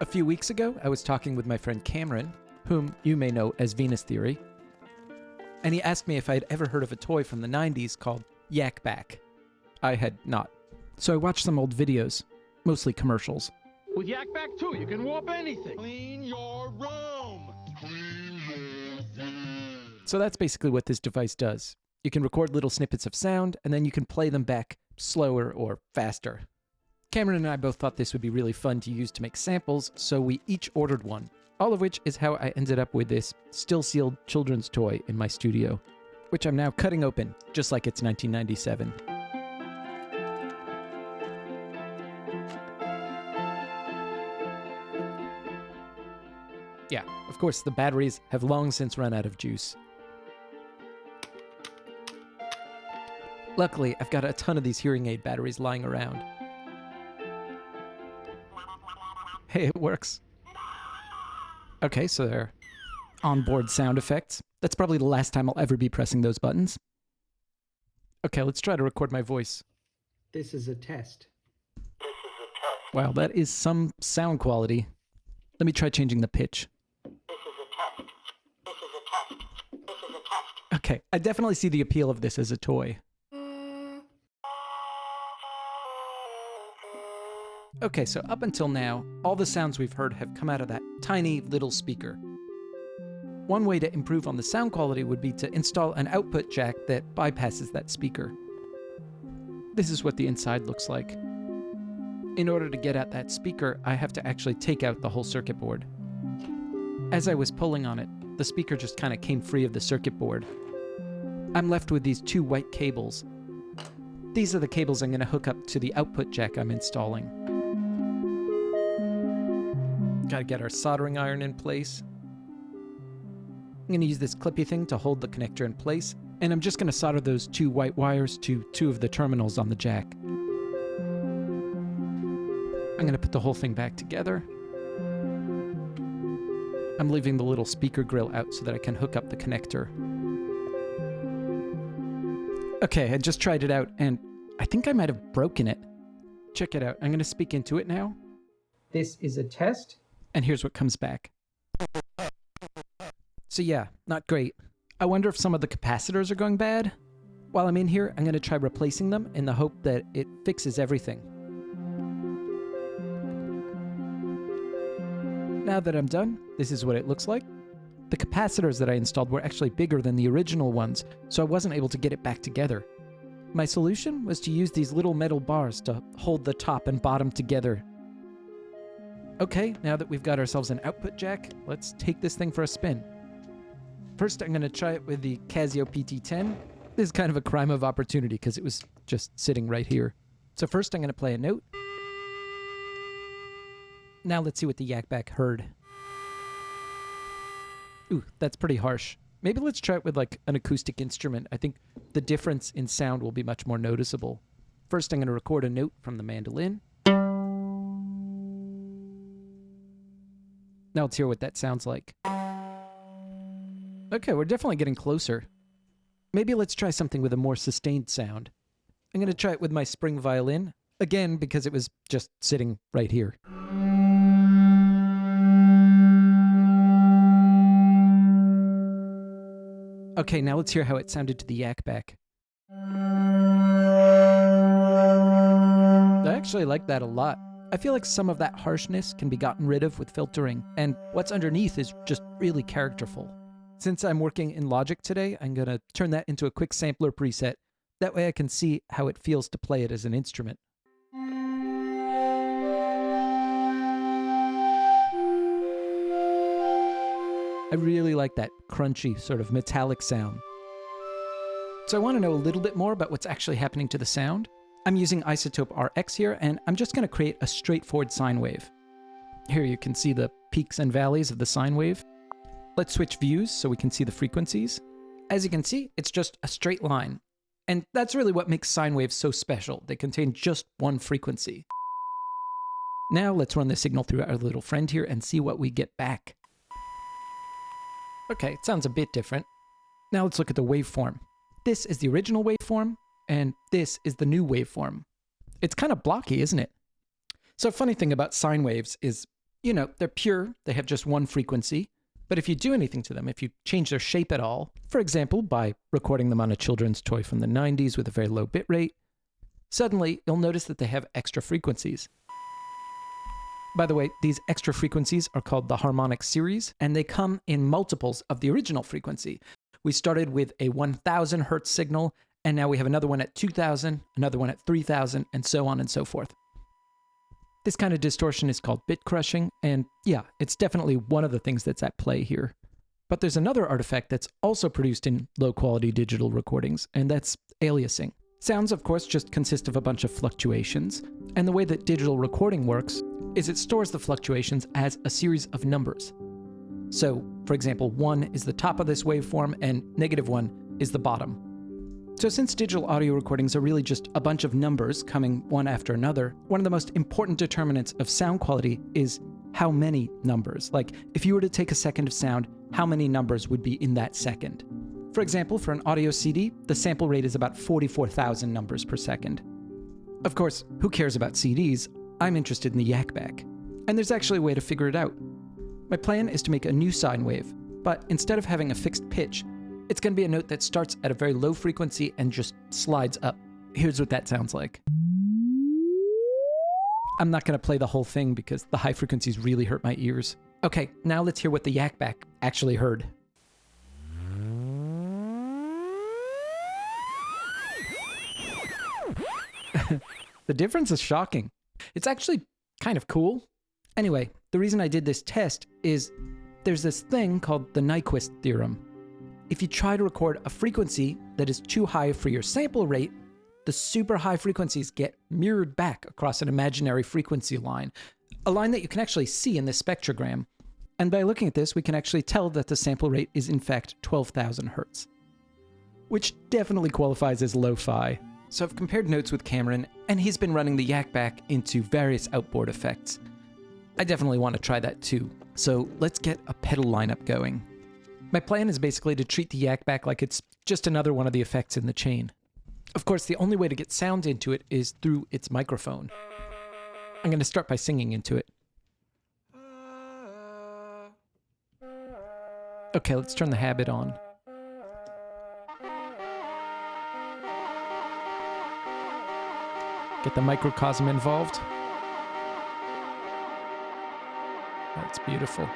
A few weeks ago, I was talking with my friend Cameron, whom you may know as Venus Theory, and he asked me if I had ever heard of a toy from the 90s called Yak Bak. I had not. So I watched some old videos, mostly commercials. With Yak Bak 2, you can warp anything. Clean your room. Clean your room. So that's basically what this device does. You can record little snippets of sound, and then you can play them back slower or faster. Cameron and I both thought this would be really fun to use to make samples, so we each ordered one. All of which is how I ended up with this still-sealed children's toy in my studio, which I'm now cutting open, just like it's 1997. Yeah, of course, the batteries have long since run out of juice. Luckily, I've got a ton of these hearing aid batteries lying around. Hey, it works. Okay, so they're onboard sound effects. That's probably the last time I'll ever be pressing those buttons. Okay, let's try to record my voice. This is a test. Wow, that is some sound quality. Let me try changing the pitch. Okay, I definitely see the appeal of this as a toy. Okay, so up until now, all the sounds we've heard have come out of that tiny little speaker. One way to improve on the sound quality would be to install an output jack that bypasses that speaker. This is what the inside looks like. In order to get at that speaker, I have to actually take out the whole circuit board. As I was pulling on it, the speaker just kind of came free of the circuit board. I'm left with these two white cables. These are the cables I'm going to hook up to the output jack I'm installing. Gotta get our soldering iron in place. I'm going to use this clippy thing to hold the connector in place, and I'm just going to solder those two white wires to two of the terminals on the jack. I'm going to put the whole thing back together. I'm leaving the little speaker grill out so that I can hook up the connector. Okay, I just tried it out, and I think I might have broken it. Check it out. I'm going to speak into it now. This is a test. And here's what comes back. So yeah, not great. I wonder if some of the capacitors are going bad. While I'm in here, I'm going to try replacing them in the hope that it fixes everything. Now that I'm done, this is what it looks like. The capacitors that I installed were actually bigger than the original ones, so I wasn't able to get it back together. My solution was to use these little metal bars to hold the top and bottom together. Okay, now that we've got ourselves an output jack, let's take this thing for a spin. First, I'm going to try it with the Casio PT10. This is kind of a crime of opportunity because it was just sitting right here. So first, I'm going to play a note. Now let's see what the Yak Bak heard. Ooh, that's pretty harsh. Maybe let's try it with like an acoustic instrument. I think the difference in sound will be much more noticeable. First, I'm going to record a note from the mandolin. Now let's hear what that sounds like. Okay, we're definitely getting closer. Maybe let's try something with a more sustained sound. I'm going to try it with my spring violin, again because it was just sitting right here. Okay, now let's hear how it sounded to the Yak Bak. I actually like that a lot. I feel like some of that harshness can be gotten rid of with filtering, and what's underneath is just really characterful. Since I'm working in Logic today, I'm going to turn that into a quick sampler preset. That way I can see how it feels to play it as an instrument. I really like that crunchy, sort of metallic sound. So I want to know a little bit more about what's actually happening to the sound. I'm using Isotope RX here, and I'm just going to create a straightforward sine wave. Here you can see the peaks and valleys of the sine wave. Let's switch views so we can see the frequencies. As you can see, it's just a straight line. And that's really what makes sine waves so special. They contain just one frequency. Now let's run the signal through our little friend here and see what we get back. Okay, it sounds a bit different. Now let's look at the waveform. This is the original waveform, and this is the new waveform. It's kind of blocky, isn't it? So a funny thing about sine waves is You know, they're pure, they have just one frequency, but if you do anything to them, if you change their shape at all, for example, by recording them on a children's toy from the 90s with a very low bit rate, suddenly you'll notice that they have extra frequencies. By the way, these extra frequencies are called the harmonic series, and they come in multiples of the original frequency. We started with a 1000 hertz signal, and now we have another one at 2000, another one at 3000, and so on and so forth. This kind of distortion is called bit crushing, and yeah, it's definitely one of the things that's at play here. But there's another artifact that's also produced in low-quality digital recordings, and that's aliasing. Sounds, of course, just consist of a bunch of fluctuations, and the way that digital recording works is it stores the fluctuations as a series of numbers. So, for example, 1 is the top of this waveform, and -1 is the bottom. So since digital audio recordings are really just a bunch of numbers coming one after another, one of the most important determinants of sound quality is how many numbers. Like, if you were to take a second of sound, how many numbers would be in that second? For example, for an audio CD, the sample rate is about 44,000 numbers per second. Of course, who cares about CDs? I'm interested in the Yak Bak. And there's actually a way to figure it out. My plan is to make a new sine wave, but instead of having a fixed pitch, it's going to be a note that starts at a very low frequency and just slides up. Here's what that sounds like. I'm not going to play the whole thing because the high frequencies really hurt my ears. Okay, now let's hear what the Yak Bak actually heard. The difference is shocking. It's actually kind of cool. Anyway, the reason I did this test is there's this thing called the Nyquist theorem. If you try to record a frequency that is too high for your sample rate, the super high frequencies get mirrored back across an imaginary frequency line, a line that you can actually see in this spectrogram. And by looking at this, we can actually tell that the sample rate is in fact 12,000 hertz, which definitely qualifies as lo-fi. So I've compared notes with Cameron, and he's been running the Yak Bak into various outboard effects. I definitely want to try that too. So let's get a pedal lineup going. My plan is basically to treat the Yak Bak like it's just another one of the effects in the chain. Of course, the only way to get sound into it is through its microphone. I'm going to start by singing into it. Okay, let's turn the habit on. Get the microcosm involved. That's beautiful.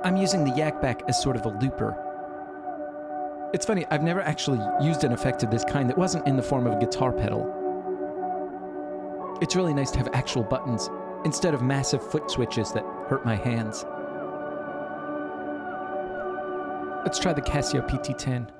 I'm using the Yak Bak as sort of a looper. It's funny, I've never actually used an effect of this kind that wasn't in the form of a guitar pedal. It's really nice to have actual buttons instead of massive foot switches that hurt my hands. Let's try the Casio PT-10.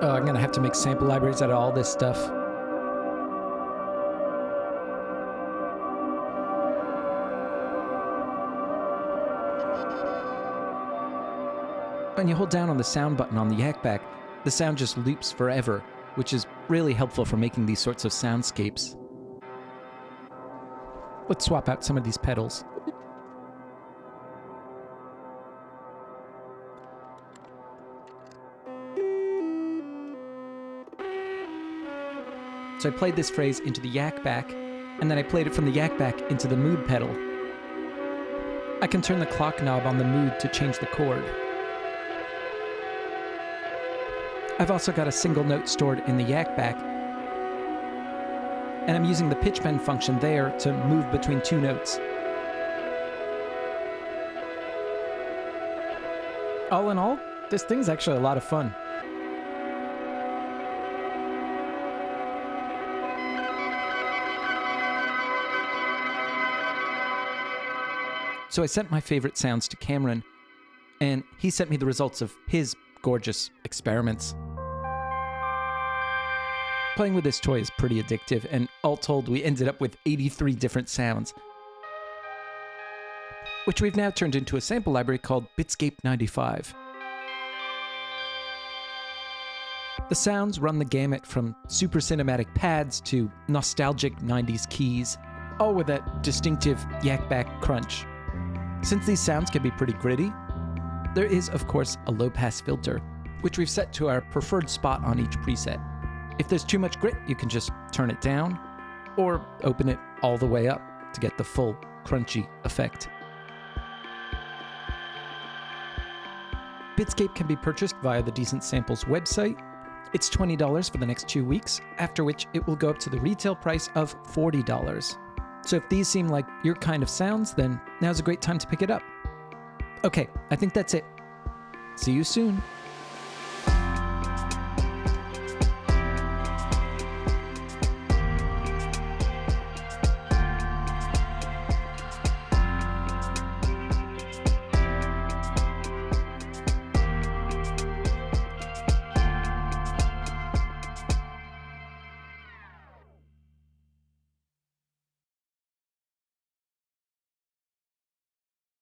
Oh, I'm gonna have to make sample libraries out of all this stuff. When you hold down on the sound button on the Yak Bak, the sound just loops forever, which is really helpful for making these sorts of soundscapes. Let's swap out some of these pedals. So I played this phrase into the Yak Bak, and then I played it from the Yak Bak into the mood pedal. I can turn the clock knob on the mood to change the chord. I've also got a single note stored in the Yak Bak, and I'm using the pitch bend function there to move between two notes. All in all, this thing's actually a lot of fun. So I sent my favorite sounds to Cameron, and he sent me the results of his gorgeous experiments. Playing with this toy is pretty addictive, and all told, we ended up with 83 different sounds, which we've now turned into a sample library called Bitscape 95. The sounds run the gamut from super cinematic pads to nostalgic 90s keys, all with that distinctive Yak Bak crunch. Since these sounds can be pretty gritty, there is, of course, a low-pass filter, which we've set to our preferred spot on each preset. If there's too much grit, you can just turn it down, or open it all the way up to get the full crunchy effect. Bitscape can be purchased via the Decent Samples website. It's $20 for the next 2 weeks, after which it will go up to the retail price of $40. So if these seem like your kind of sounds, then now's a great time to pick it up. Okay, I think that's it. See you soon.